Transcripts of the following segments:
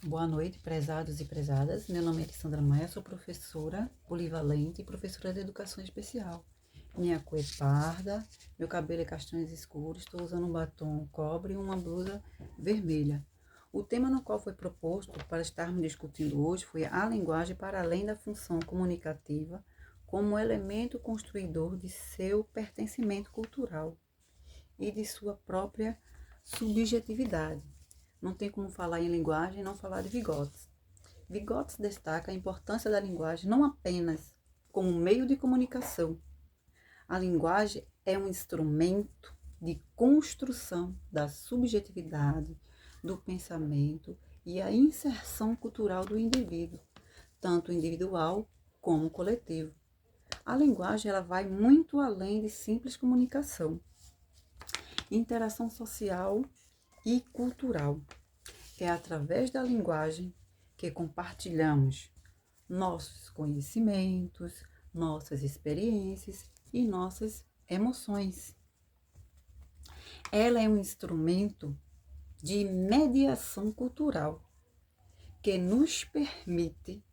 Boa noite, prezados e prezadas. Meu nome é Alessandra Maia, sou professora polivalente e professora de educação especial. Minha cor é parda, meu cabelo é castanhos escuros, estou usando um batom cobre e uma blusa vermelha. O tema no qual foi proposto para estarmos discutindo hoje foi a linguagem para além da função comunicativa como elemento construidor de seu pertencimento cultural e de sua própria subjetividade. Não tem como falar em linguagem e não falar de Vygotsky. Vygotsky destaca a importância da linguagem não apenas como meio de comunicação. A linguagem é um instrumento de construção da subjetividade, do pensamento e a inserção cultural do indivíduo, tanto individual como coletivo. A linguagem ela vai muito além de simples comunicação. Interação social e cultural. É através da linguagem que compartilhamos nossos conhecimentos, nossas experiências e nossas emoções. Ela é um instrumento de mediação cultural que nos permite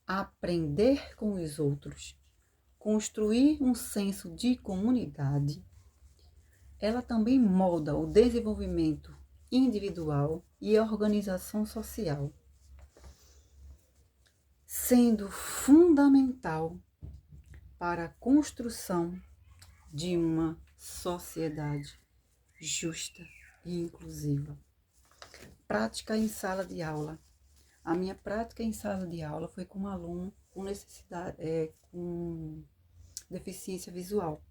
aprender com os outros, construir um senso de comunidade. Ela também molda o desenvolvimento individual e a organização social, sendo fundamental para a construção de uma sociedade justa e inclusiva. Prática em sala de aula. A minha prática em sala de aula foi com um aluno com com deficiência visual,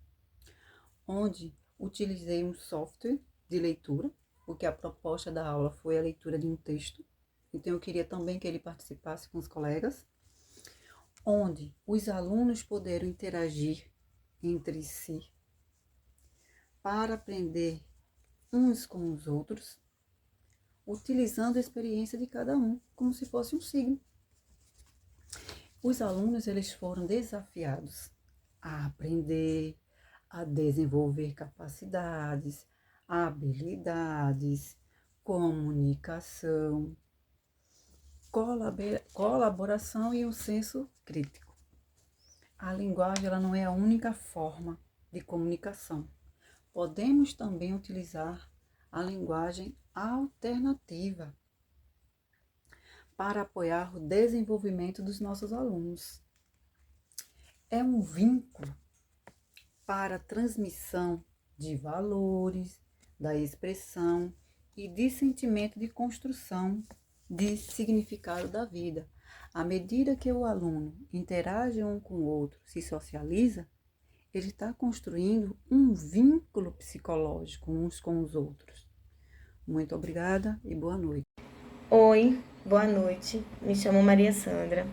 onde utilizei um software de leitura, porque a proposta da aula foi a leitura de um texto. Então, eu queria também que ele participasse com os colegas, onde os alunos puderam interagir entre si para aprender uns com os outros, utilizando a experiência de cada um, como se fosse um signo. Os alunos eles foram desafiados a aprender, a desenvolver capacidades, habilidades, comunicação, colaboração e um senso crítico. A linguagem ela não é a única forma de comunicação. Podemos também utilizar a linguagem alternativa para apoiar o desenvolvimento dos nossos alunos. É um vínculo para a transmissão de valores, da expressão e de sentimento de construção de significado da vida. À medida que o aluno interage um com o outro, se socializa, ele está construindo um vínculo psicológico uns com os outros. Muito obrigada e boa noite. Oi, boa noite. Me chamo Maria Sandra.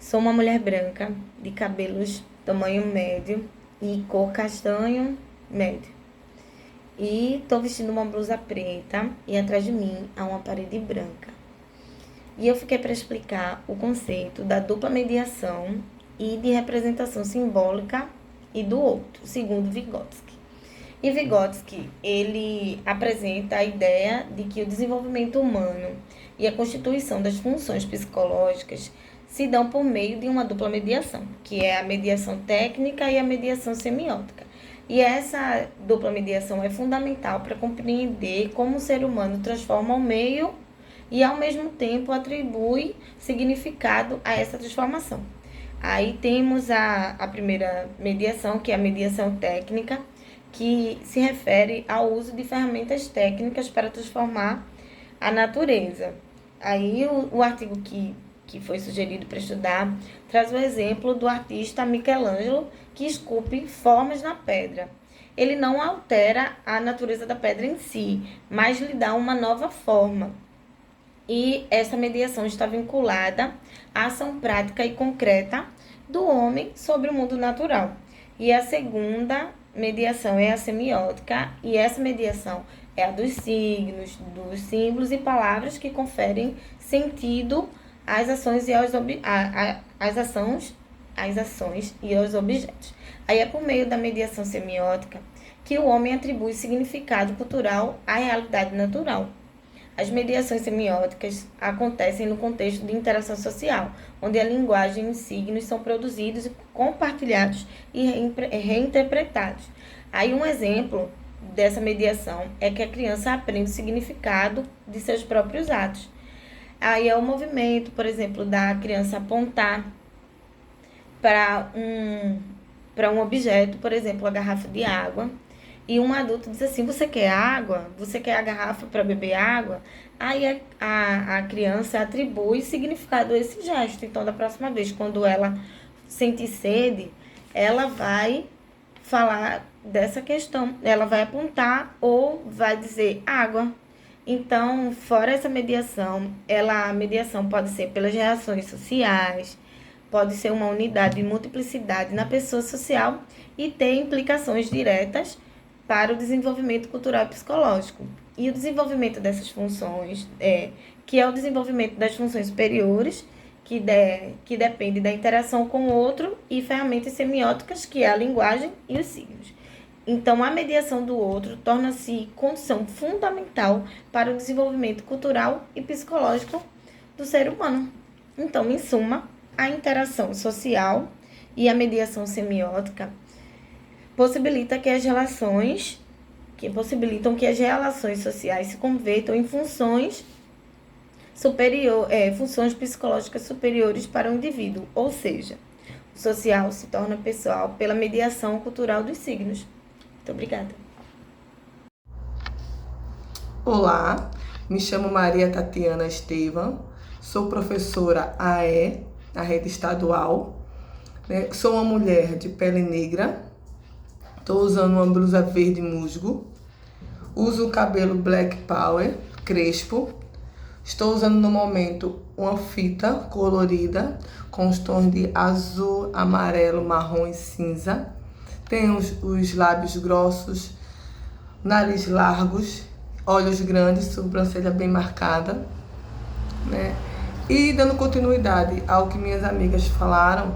Sou uma mulher branca, de cabelos tamanho médio e cor castanho médio. E estou vestindo uma blusa preta e atrás de mim há uma parede branca. E eu fiquei para explicar o conceito da dupla mediação e de representação simbólica e do outro, segundo Vygotsky. E Vygotsky, ele apresenta a ideia de que o desenvolvimento humano e a constituição das funções psicológicas se dão por meio de uma dupla mediação, que é a mediação técnica e a mediação semiótica. E essa dupla mediação é fundamental para compreender como o ser humano transforma o meio e, ao mesmo tempo, atribui significado a essa transformação. Aí temos a primeira mediação, que é a mediação técnica, que se refere ao uso de ferramentas técnicas para transformar a natureza. Aí o artigo que foi sugerido para estudar traz o exemplo do artista Michelangelo, que esculpe formas na pedra. Ele não altera a natureza da pedra em si, mas lhe dá uma nova forma. E essa mediação está vinculada à ação prática e concreta do homem sobre o mundo natural. E a segunda mediação é a semiótica, e essa mediação é a dos signos, dos símbolos e palavras que conferem sentido às ações e às ações e aos objetos. Aí é por meio da mediação semiótica que o homem atribui significado cultural à realidade natural. As mediações semióticas acontecem no contexto de interação social, onde a linguagem e os signos são produzidos, compartilhados e reinterpretados. Aí um exemplo dessa mediação é que a criança aprende o significado de seus próprios atos. Aí é o movimento, por exemplo, da criança apontar para um objeto, por exemplo, a garrafa de água, e um adulto diz assim: você quer água? Você quer a garrafa para beber água? Aí a criança atribui significado a esse gesto. Então, da próxima vez, quando ela sentir sede, ela vai falar dessa questão. Ela vai apontar ou vai dizer água. Então, fora essa mediação, a mediação pode ser pelas reações sociais, pode ser uma unidade de multiplicidade na pessoa social e ter implicações diretas para o desenvolvimento cultural e psicológico. E o desenvolvimento dessas funções, que é o desenvolvimento das funções superiores, que depende da interação com o outro, e ferramentas semióticas, que é a linguagem e os signos. Então, a mediação do outro torna-se condição fundamental para o desenvolvimento cultural e psicológico do ser humano. Então, em suma, a interação social e a mediação semiótica possibilitam que as relações sociais se convertam em funções funções psicológicas superiores para o indivíduo, ou seja, o social se torna pessoal pela mediação cultural dos signos. Muito obrigada. Olá, me chamo Maria Tatiana Estevam, sou professora AE na rede estadual, sou uma mulher de pele negra, estou usando uma blusa verde musgo, uso o cabelo Black Power, crespo, estou usando no momento uma fita colorida com os tons de azul, amarelo, marrom e cinza, tenho os lábios grossos, nariz largos, olhos grandes, sobrancelha bem marcada, né? E dando continuidade ao que minhas amigas falaram,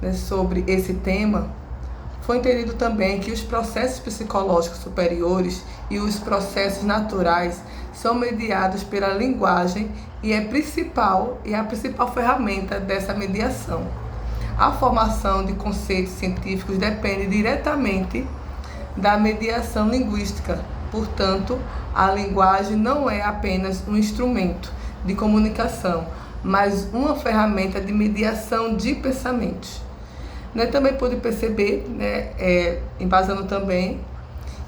né, sobre esse tema, foi entendido também que os processos psicológicos superiores e os processos naturais são mediados pela linguagem e a principal ferramenta dessa mediação. A formação de conceitos científicos depende diretamente da mediação linguística. Portanto, a linguagem não é apenas um instrumento de comunicação, mas uma ferramenta de mediação de pensamentos. Também pude perceber, embasando também,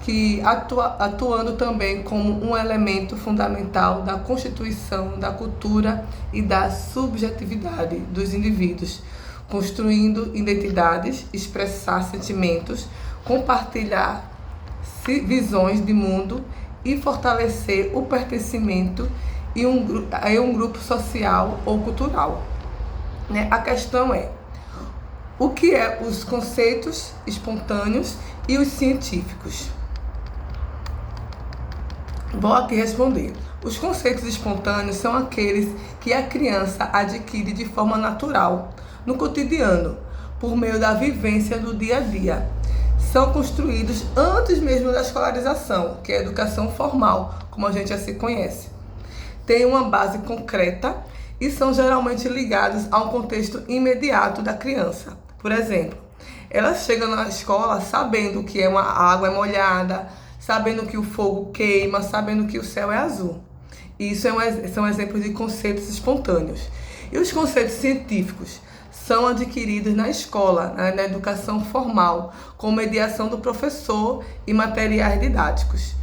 que atuando também como um elemento fundamental da constituição da cultura e da subjetividade dos indivíduos, construindo identidades, expressar sentimentos, compartilhar visões de mundo e fortalecer o pertencimento em um grupo social ou cultural. A questão é: o que é os conceitos espontâneos e os científicos? Vou aqui responder. Os conceitos espontâneos são aqueles que a criança adquire de forma natural, no cotidiano, por meio da vivência do dia a dia. São construídos antes mesmo da escolarização, que é a educação formal, como a gente já se conhece. Têm uma base concreta e são geralmente ligados a um contexto imediato da criança. Por exemplo, ela chega na escola sabendo que a água é molhada, sabendo que o fogo queima, sabendo que o céu é azul. Isso são exemplos de conceitos espontâneos. E os conceitos científicos são adquiridos na escola, na educação formal, com mediação do professor e materiais didáticos.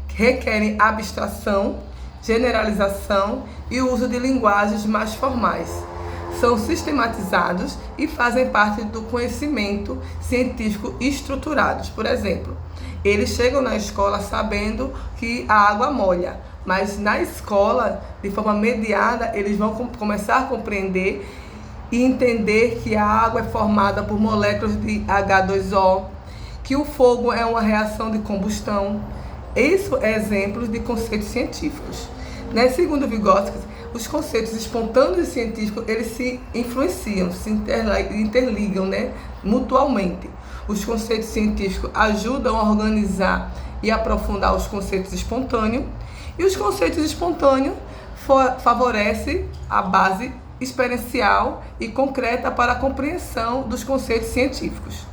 Requerem abstração, generalização e o uso de linguagens mais formais. São sistematizados e fazem parte do conhecimento científico estruturados. Por exemplo, eles chegam na escola sabendo que a água molha, mas na escola, de forma mediada, eles vão começar a compreender e entender que a água é formada por moléculas de H2O, que o fogo é uma reação de combustão. Isso é exemplos de conceitos científicos. Segundo Vygotsky, os conceitos espontâneos e científicos, eles se influenciam, se interligam, mutualmente. Os conceitos científicos ajudam a organizar e aprofundar os conceitos espontâneos, E os conceitos espontâneos favorecem a base experiencial e concreta para a compreensão dos conceitos científicos.